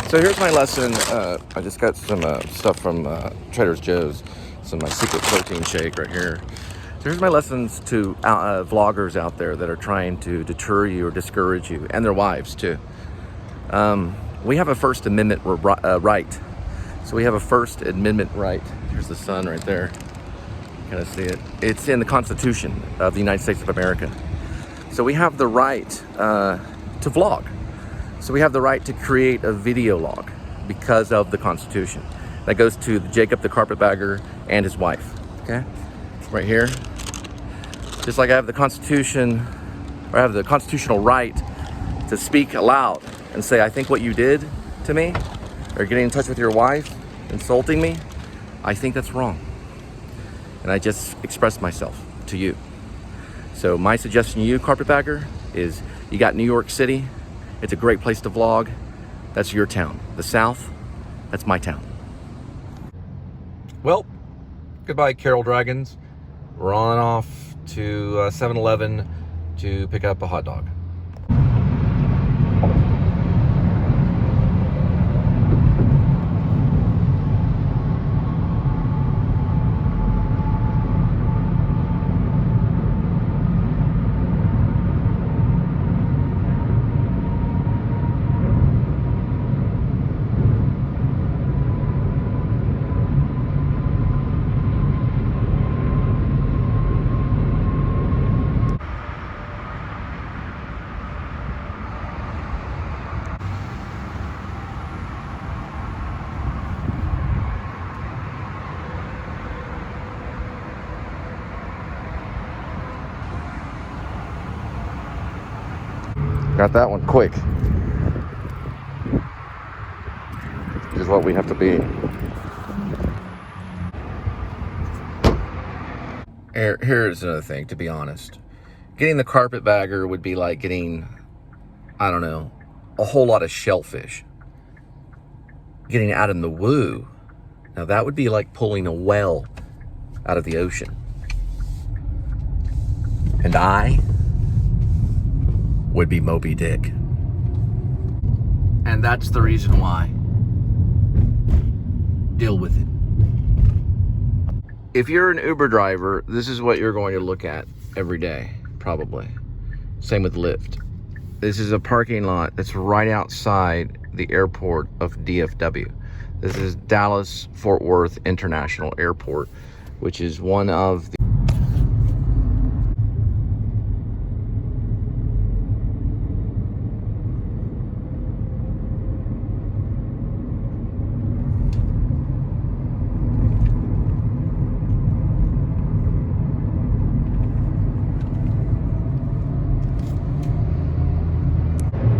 So here's my lesson. I just got some stuff from Trader Joe's, some of my secret protein shake right here. So here's my lessons to vloggers out there that are trying to deter you or discourage you, and their wives too. We have a First Amendment right. So we have a First Amendment right. Here's the sun right there. You kind of see it. It's in the Constitution of the United States of America. So we have the right to vlog. So we have the right to create a video log because of the Constitution. That goes to Jacob the carpetbagger and his wife, okay? Right here. Just like I have the Constitution, or I have the constitutional right to speak aloud and say, I think what you did to me, or getting in touch with your wife, insulting me, I think that's wrong. And I just expressed myself to you. So my suggestion to you, carpetbagger, is you got New York City. It's a great place to vlog. That's your town. The South, that's my town. Well, goodbye, Carol Dragons. We're on off to 7-Eleven to pick up a hot dog. Got that one quick. This is what we have to be. Here's another thing, to be honest. Getting the carpetbagger would be like getting, I don't know, a whole lot of shellfish. Getting out in the woo. Now that would be like pulling a whale out of the ocean. And I would be Moby Dick. And that's the reason why. Deal with it. If you're an Uber driver, this is what you're going to look at every day, probably. Same with Lyft. This is a parking lot that's right outside the airport of DFW. This is Dallas Fort Worth International Airport, which is one of the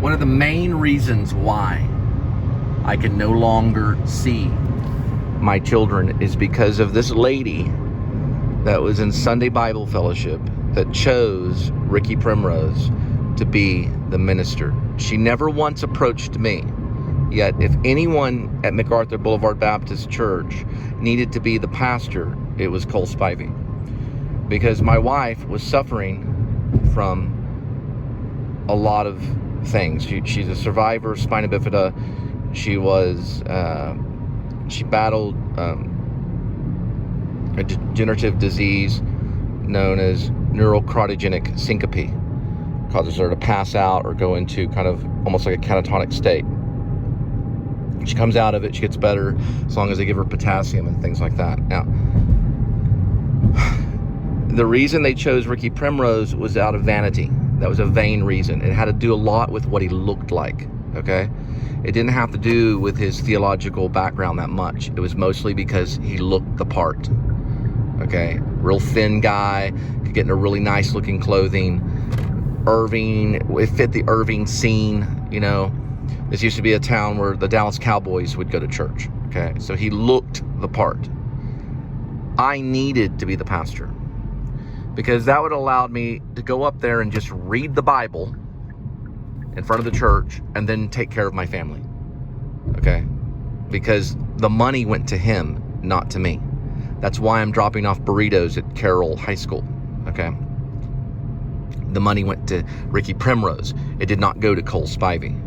one of the main reasons why I can no longer see my children is because of this lady that was in Sunday Bible Fellowship that chose Ricky Primrose to be the minister. She never once approached me. Yet if anyone at MacArthur Boulevard Baptist Church needed to be the pastor, it was Cole Spivey. Because my wife was suffering from a lot of things. She's a survivor of spina bifida. She battled a degenerative disease known as neurocryogenic syncope. Causes her to pass out or go into kind of almost like a catatonic state. She comes out of it, she gets better as long as they give her potassium and things like that. Now, the reason they chose Ricky Primrose was out of vanity. That was a vain reason. It had to do a lot with what he looked like, okay? It didn't have to do with his theological background that much. It was mostly because he looked the part, okay? Real thin guy, could get in a really nice looking clothing. Irving, it fit the Irving scene, you know. This used to be a town where the Dallas Cowboys would go to church, okay? So he looked the part. I needed to be the pastor, because that would allow me to go up there and just read the Bible in front of the church and then take care of my family, okay? Because the money went to him, not to me. That's why I'm dropping off burritos at Carroll High School, okay? The money went to Ricky Primrose. It did not go to Cole Spivey.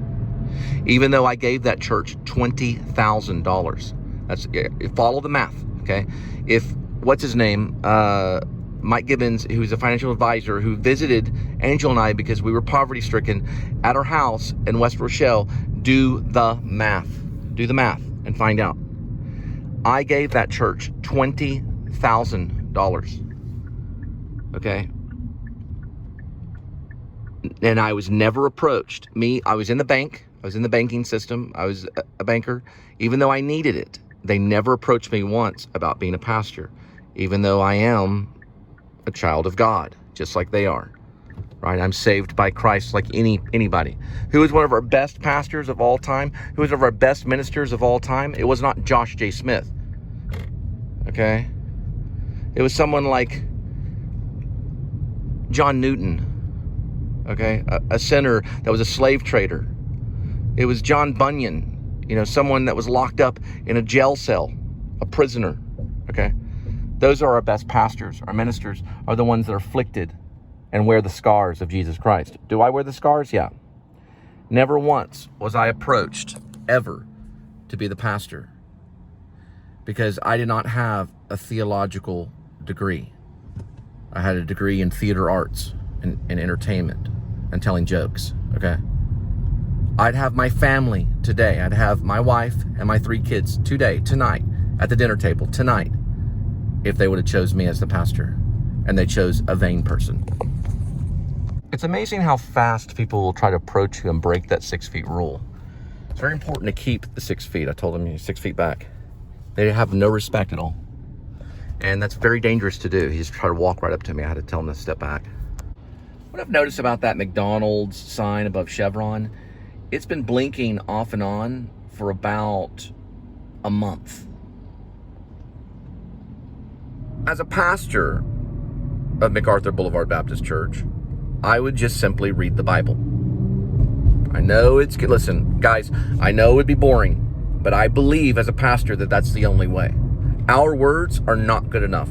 Even though I gave that church $20,000. That's, follow the math, okay? If, what's his name? Mike Gibbons, who's a financial advisor who visited Angel and I because we were poverty stricken at our house in West Rochelle, do the math. Do the math and find out. I gave that church $20,000. Okay? And I was never approached. I was in the bank. I was in the banking system. I was a banker. Even though I needed it, they never approached me once about being a pastor, even though I am a child of God, just like they are, right? I'm saved by Christ like anybody. Who is one of our best pastors of all time? Who is one of our best ministers of all time? It was not Josh J. Smith, okay? It was someone like John Newton, okay? A sinner that was a slave trader. It was John Bunyan, someone that was locked up in a jail cell, a prisoner, okay? Those are our best pastors. Our ministers are the ones that are afflicted and wear the scars of Jesus Christ. Do I wear the scars? Yeah. Never once was I approached, ever, to be the pastor, because I did not have a theological degree. I had a degree in theater arts and entertainment and telling jokes, okay? I'd have my family today. I'd have my wife and my 3 kids today, tonight, at the dinner table, tonight, if they would have chose me as the pastor, and they chose a vain person. It's amazing how fast people will try to approach you and break that 6 feet rule. It's very important to keep the 6 feet. I told them 6 feet back. They have no respect at all. And that's very dangerous to do. He just tried to walk right up to me. I had to tell him to step back. What I've noticed about that McDonald's sign above Chevron, it's been blinking off and on for about a month. As a pastor of MacArthur Boulevard Baptist Church, I would just simply read the Bible. I know listen, guys, I know it would be boring, but I believe as a pastor that that's the only way. Our words are not good enough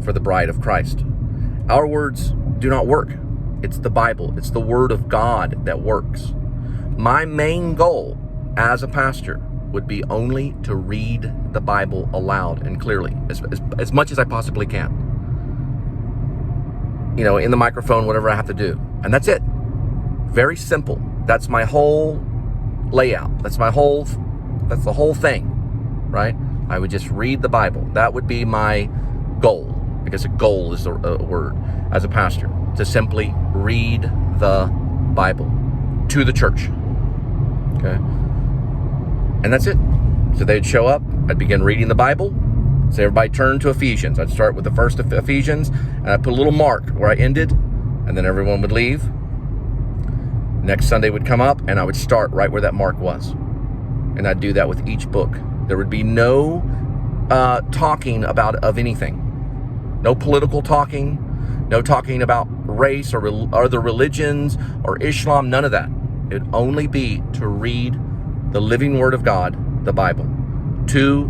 for the bride of Christ. Our words do not work. It's the Bible. It's the Word of God that works. My main goal as a pastor would be only to read the Bible aloud and clearly, as much as I possibly can. In the microphone, whatever I have to do. And that's it. Very simple. That's my whole layout. That's the whole thing, right? I would just read the Bible. That would be my goal. I guess a goal is a word as a pastor, to simply read the Bible to the church, okay? And that's it. So they'd show up, I'd begin reading the Bible, say everybody turn to Ephesians. I'd start with the first of Ephesians, and I'd put a little mark where I ended, and then everyone would leave. Next Sunday would come up, and I would start right where that mark was. And I'd do that with each book. There would be no talking of anything. No political talking, no talking about race or other religions or Islam, none of that. It would only be to read the living Word of God, the Bible, to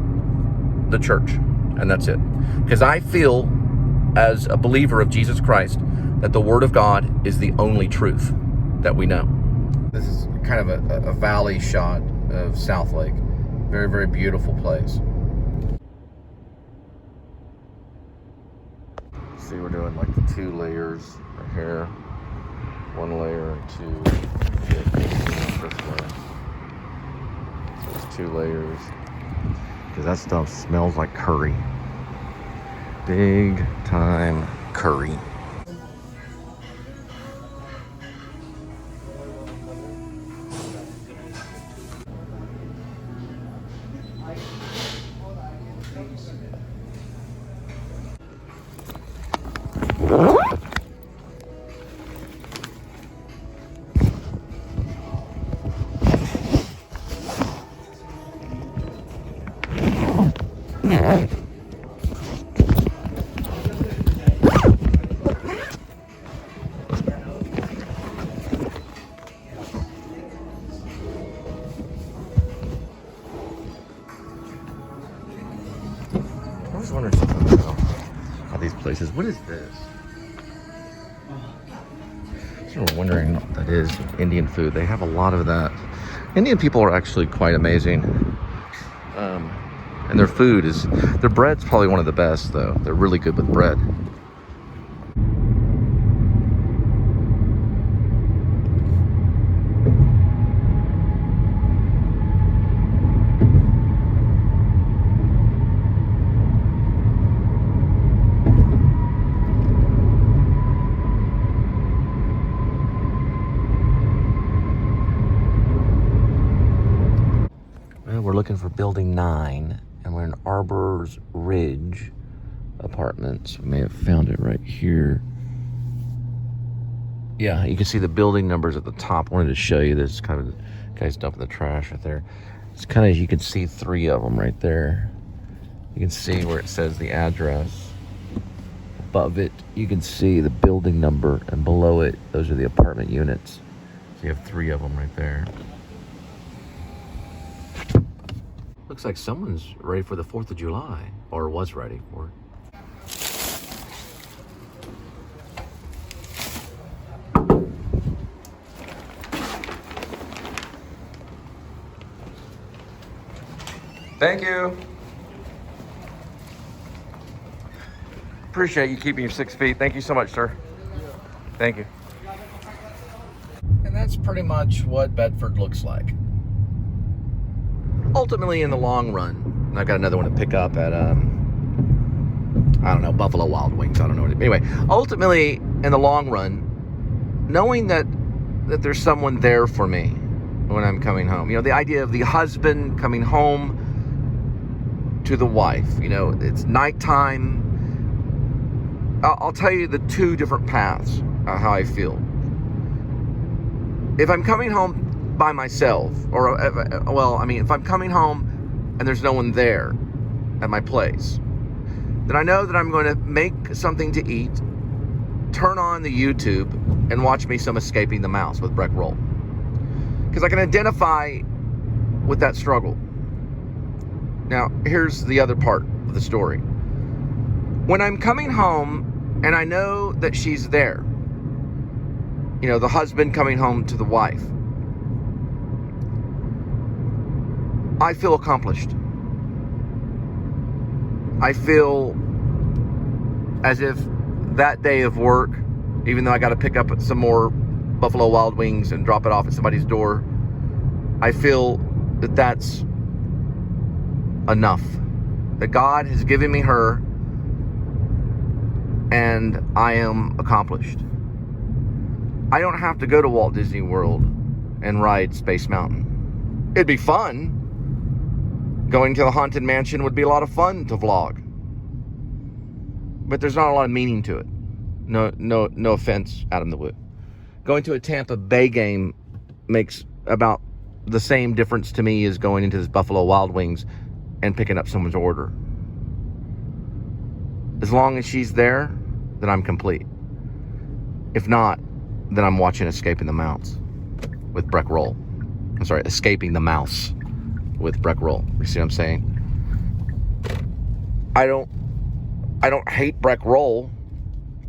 the church, and that's it. Because I feel, as a believer of Jesus Christ, that the Word of God is the only truth that we know. This is kind of a valley shot of South Lake. Very, very beautiful place. See, we're doing like the 2 layers right here. 1 layer and 2. This way. So it's 2 layers. Because that stuff smells like curry. Big time curry. I was wondering something about these places. What is this? you were wondering what that is, Indian food, they have a lot of that. Indian people are actually quite amazing. And their bread's probably one of the best, though. They're really good with bread. Well, we're looking for building 9, and we're in Arbor's Ridge Apartments. We may have found it right here. Yeah, you can see the building numbers at the top. I wanted to show you this. Kind of, guy's dumping the trash right there. It's kind of, you can see 3 of them right there. You can see where it says the address. Above it, you can see the building number, and below it, those are the apartment units. So you have 3 of them right there. Looks like someone's ready for the 4th of July, or was ready for it. Thank you. Appreciate you keeping your 6 feet. Thank you so much, sir. Thank you. And that's pretty much what Bedford looks like. Ultimately, in the long run, and I've got another one to pick up at, I don't know, Buffalo Wild Wings. I don't know. Anyway, ultimately, in the long run, knowing that there's someone there for me when I'm coming home. You know, the idea of the husband coming home to the wife. You know, it's nighttime. I'll tell you the 2 different paths how I feel. If I'm coming home by myself, or if I'm coming home and there's no one there at my place, then I know that I'm going to make something to eat, turn on the YouTube, and watch me some Escaping the Mouse with Breck Roll. Because I can identify with that struggle. Now, here's the other part of the story. When I'm coming home and I know that she's there, you know, the husband coming home to the wife, I feel accomplished. I feel as if that day of work, even though I got to pick up some more Buffalo Wild Wings and drop it off at somebody's door, I feel that that's enough. That God has given me her, and I am accomplished. I don't have to go to Walt Disney World and ride Space Mountain. It'd be fun. Going to the Haunted Mansion would be a lot of fun to vlog. But there's not a lot of meaning to it. No offense, Adam the Wood. Going to a Tampa Bay game makes about the same difference to me as going into this Buffalo Wild Wings and picking up someone's order. As long as she's there, then I'm complete. If not, then I'm watching Escaping the Mouse with Breck Roll. I'm sorry, Escaping the Mouse with Breck Roll. You see what I'm saying? I don't hate Breck Roll.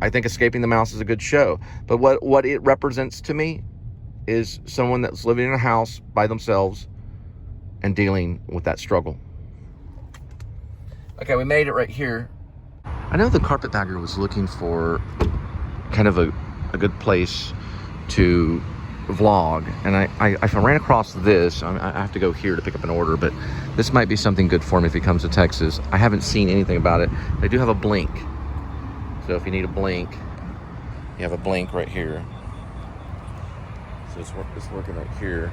I think Escaping the Mouse is a good show. But what it represents to me is someone that's living in a house by themselves and dealing with that struggle. Okay, we made it right here. I know the carpetbagger was looking for kind of a good place to vlog, and I ran across this. I have to go here to pick up an order, but this might be something good for me if he comes to Texas. I haven't seen anything about it. They do have a blink, so if you need a blink, you have a blink right here. So it's working right here,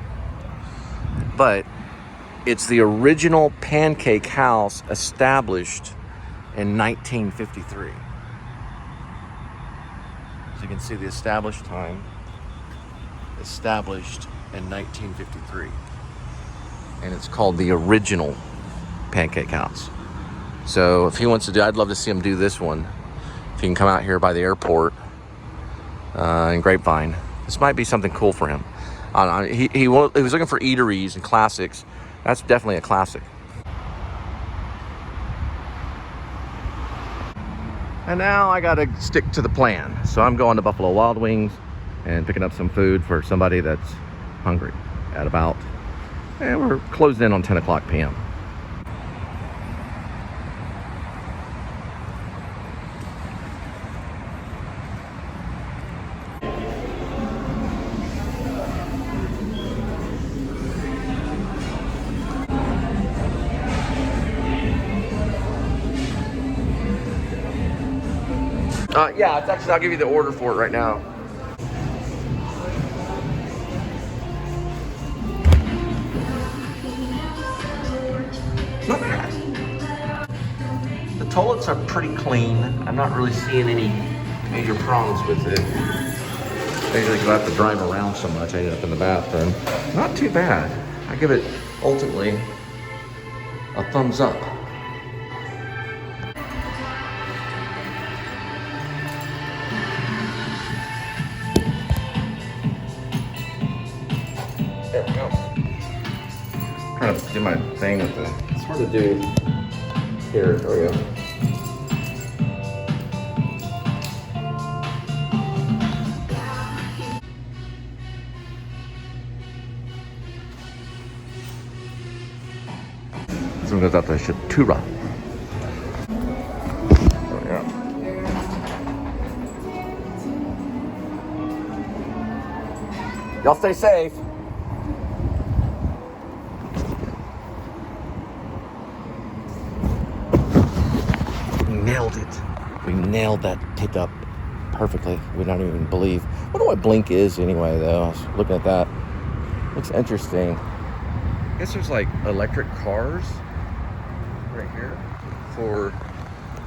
but it's the original pancake house established in 1953. So you can see the established time. Established in 1953. And it's called the original pancake house. So if he wants to do, I'd love to see him do this one. If he can come out here by the airport in Grapevine. This might be something cool for him. I don't know. He was looking for eateries and classics. That's definitely a classic. And now I gotta stick to the plan. So I'm going to Buffalo Wild Wings and picking up some food for somebody that's hungry at about, we're closing in on 10 o'clock p.m. Yeah, it's actually, I'll give you the order for it right now. Not bad. The toilets are pretty clean. I'm not really seeing any major problems with it. Usually because I have to drive around so much, I end up in the bathroom. Not too bad. I give it, ultimately, a thumbs up. There we go. Trying to do my thing with it. It's hard to do. Here, there we go. This one goes out to Shatura. There we go. Y'all stay safe. Nailed it. We nailed that pickup perfectly. We don't even believe. I wonder what Blink is anyway, though. I was looking at that. Looks interesting. I guess there's like electric cars right here for,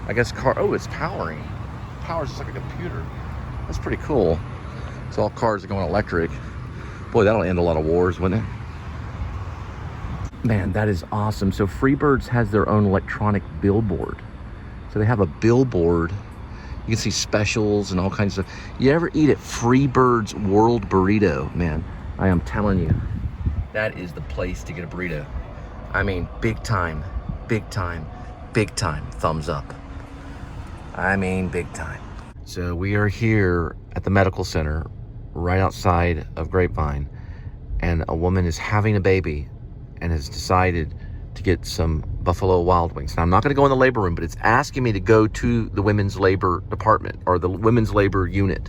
I guess, oh, it's powering. Powers just like a computer. That's pretty cool. So all cars are going electric. Boy, that'll end a lot of wars, wouldn't it? Man, that is awesome. So Freebirds has their own electronic billboard. So they have a billboard. You can see specials and all kinds of stuff. You ever eat at Freebird's World Burrito? Man, I am telling you, that is the place to get a burrito. I mean, big time, big time, big time thumbs up. I mean, big time. So we are here at the medical center right outside of Grapevine, and a woman is having a baby and has decided to get some Buffalo Wild Wings. Now, I'm not going to go in the labor room, but it's asking me to go to the women's labor department or the women's labor unit.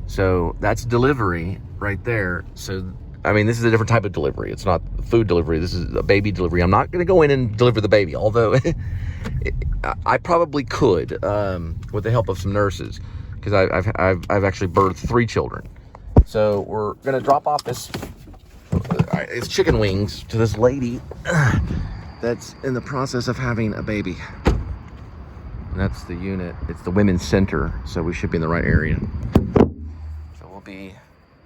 So that's delivery right there. So, I mean, this is a different type of delivery. It's not food delivery. This is a baby delivery. I'm not going to go in and deliver the baby, although I probably could with the help of some nurses, because I've actually birthed 3 children. So we're going to drop off this it's chicken wings to this lady that's in the process of having a baby. And that's the unit. It's the women's center, so we should be in the right area. So we'll be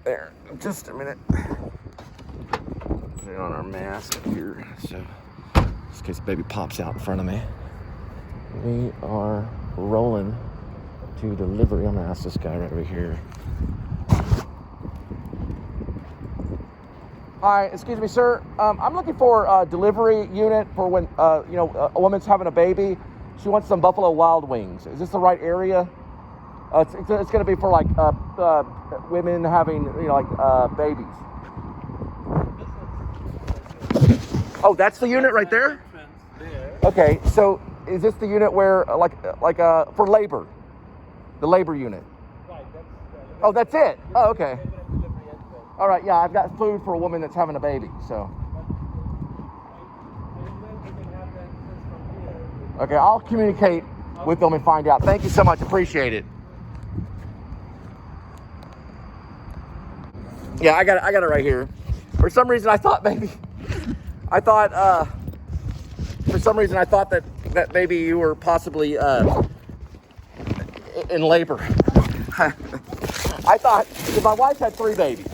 there in just a minute. Put on our mask here, so just in case the baby pops out in front of me. We are rolling to delivery. I'm gonna ask this guy right over here. Hi, excuse me, sir. I'm looking for a delivery unit for when, a woman's having a baby. She wants some Buffalo Wild Wings. Is this the right area? It's going to be for like women having, babies. Oh, that's the unit right there? Okay, so is this the unit where, for labor? The labor unit? Right, oh, that's it? Oh, okay. All right, yeah, I've got food for a woman that's having a baby, so. Okay, I'll communicate with them and find out. Thank you so much, appreciate it. Yeah, I got it right here. For some reason, I thought that maybe you were possibly in labor. I thought, because my wife had 3 babies.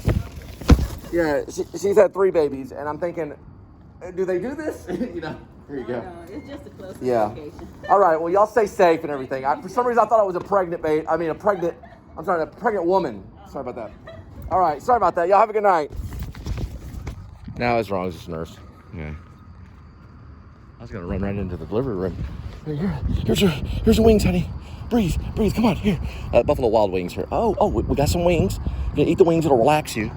Yeah, she's had 3 babies, and I'm thinking, do they do this? Here you go. No, it's just a close location. All right, well, y'all stay safe and everything. For some reason, I thought it was a pregnant woman. Sorry about that. All right, sorry about that. Y'all have a good night. Now, as wrong as this nurse. Yeah. I was going to run right into the delivery room. Here's your wings, honey. breathe, come on, here. Buffalo Wild Wings here. Oh, we got some wings. You gonna eat the wings, it'll relax you.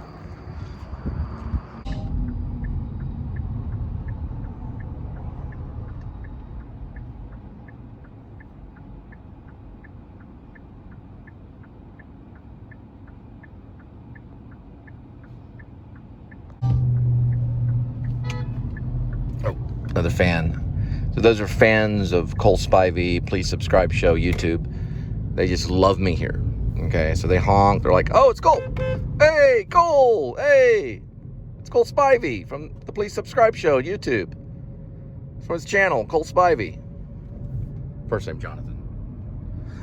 Oh, another fan. So those are fans of Cole Spivey. Please subscribe show YouTube. They just love me here. Okay, so they honk. They're like, oh, it's Cole. Hey, Cole. Hey, it's Cole Spivey from the Please Subscribe show YouTube. From his channel, Cole Spivey. First name Jonathan.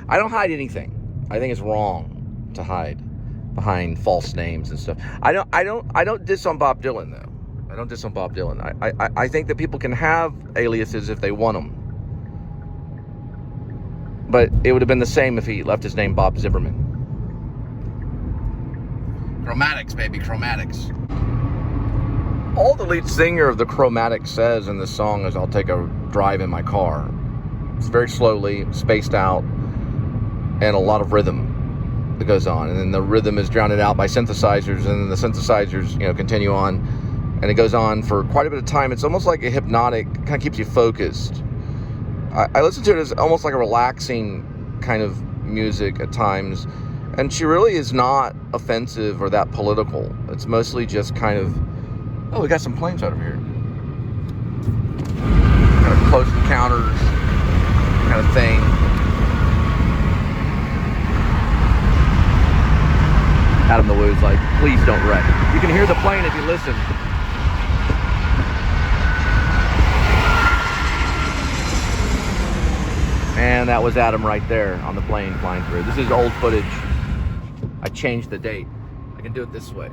I don't hide anything. I think it's wrong to hide behind false names and stuff. I don't diss on Bob Dylan though. I don't diss on Bob Dylan. I think that people can have aliases if they want them. But it would have been the same if he left his name Bob Zimmerman. Chromatics, baby, Chromatics. All the lead singer of the Chromatics says in the song is, I'll take a drive in my car. It's very slowly, spaced out, and a lot of rhythm that goes on. And then the rhythm is drowned out by synthesizers, and then the synthesizers, continue on. And it goes on for quite a bit of time. It's almost like a hypnotic, kind of keeps you focused. I listen to it as almost like a relaxing kind of music at times. And she really is not offensive or that political. It's mostly just kind of, oh, we got some planes out of here. Kind of close encounters kind of thing. Adam the Woo's like, please don't wreck. You can hear the plane if you listen. And that was Adam right there on the plane flying through. This is old footage. I changed the date. I can do it this way.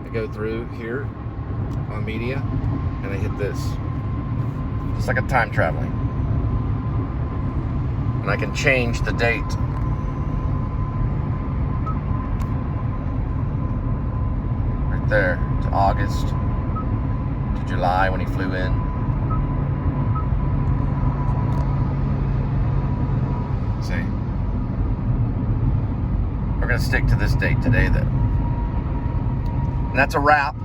I go through here on media and I hit this. Just like a time traveling. And I can change the date. Right there to August to July when he flew in. See, we're gonna stick to this date today then. And that's a wrap.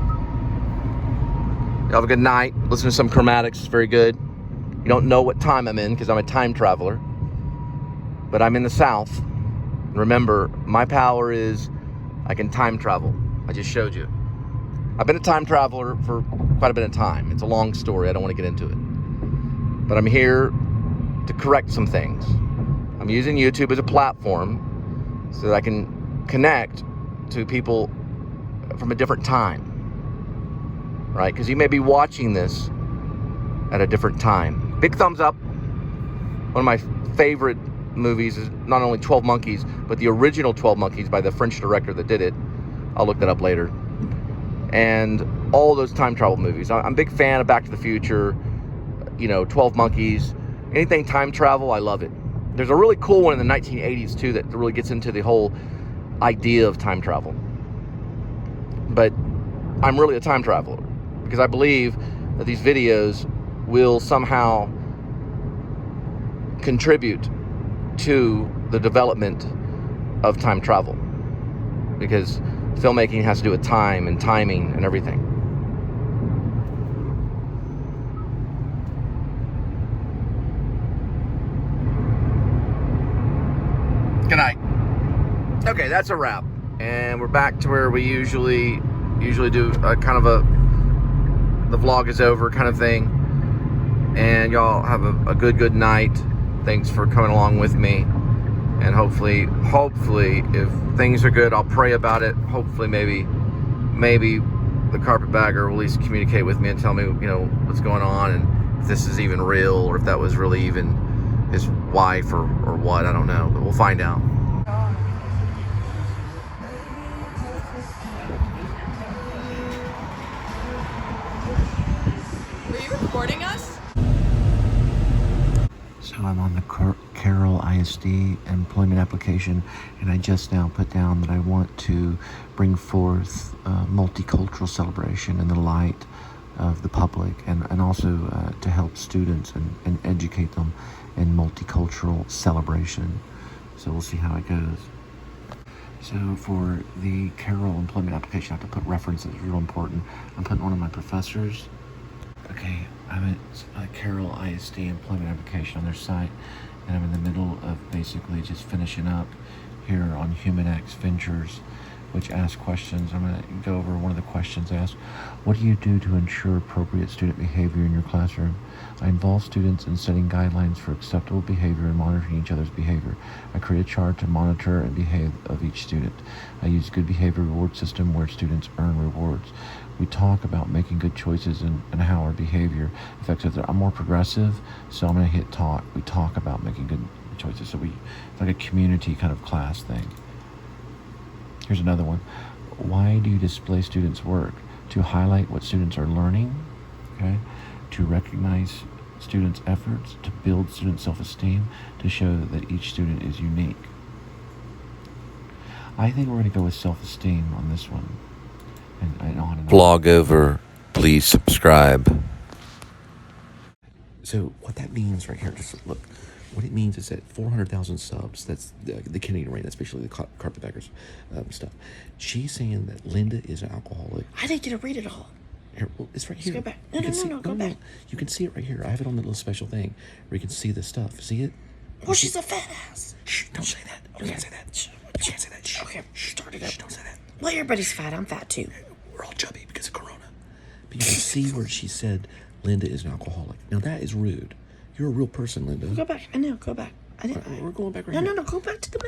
Y'all have a good night. Listen to some Chromatics, it's very good. You don't know what time I'm in because I'm a time traveler. But I'm in the South. Remember, my power is I can time travel. I just showed you. I've been a time traveler for quite a bit of time. It's a long story, I don't want to get into it. But I'm here to correct some things. I'm using YouTube as a platform so that I can connect to people from a different time, right? Because you may be watching this at a different time. Big thumbs up. One of my favorite movies is not only 12 Monkeys, but the original 12 Monkeys by the French director that did it. I'll look that up later. And all those time travel movies. I'm a big fan of Back to the Future, 12 Monkeys. Anything time travel, I love it. There's a really cool one in the 1980s too that really gets into the whole idea of time travel. But I'm really a time traveler because I believe that these videos will somehow contribute to the development of time travel, because filmmaking has to do with time and timing and everything. Good night. Okay, that's a wrap. And we're back to where we usually do a kind of the vlog is over kind of thing. And y'all have a good night. Thanks for coming along with me. And hopefully if things are good, I'll pray about it. Hopefully maybe the carpetbagger will at least communicate with me and tell me, what's going on, and if this is even real, or if that was really even his wife or what, I don't know, but we'll find out. Were you recording us? So I'm on the Carroll ISD employment application, and I just now put down that I want to bring forth multicultural celebration in the light of the public, and also to help students and educate them and multicultural celebration. So we'll see how it goes. So for the Carroll employment application, I have to put references, real important. I'm putting one of my professors. Okay, I'm at Carroll ISD employment application on their site, and I'm in the middle of basically just finishing up here on HumanX Ventures, which asks questions. I'm going to go over one of the questions asked. What do you do to ensure appropriate student behavior in your classroom? I involve students in setting guidelines for acceptable behavior and monitoring each other's behavior. I create a chart to monitor and behave of each student. I use good behavior reward system where students earn rewards. We talk about making good choices and how our behavior affects others. I'm more progressive, so I'm going to hit talk. We talk about making good choices. So it's like a community kind of class thing. Here's another one. Why do you display students' work? To highlight what students are learning, okay? To recognize students' efforts, to build student self-esteem, to show that each student is unique. I think we're going to go with self-esteem on this one. And on and on. Vlog over. Please subscribe. So what that means right here, just look, what it means is that 400,000 subs, that's the Kennedy rate, that's basically the carpetbaggers stuff. She's saying that Linda is an alcoholic. I didn't get to read it all. Here, well, it's right here. Let's go back. No, You can no, see- no, go back. You can see it right here. I have it on the little special thing where you can see the stuff. See it? Well, she's a fat ass. Shh, don't say that. You can't say that. Shh. You can't say that. Shh. Okay, start it up. Shh, don't say that. Well, everybody's fat. I'm fat too. We're all chubby because of Corona. But you can see where she said Linda is an alcoholic. Now that is rude. You're a real person, Linda. Go back. I know. Go back. I didn't. We're going back right No, here. no, no. Go back to the.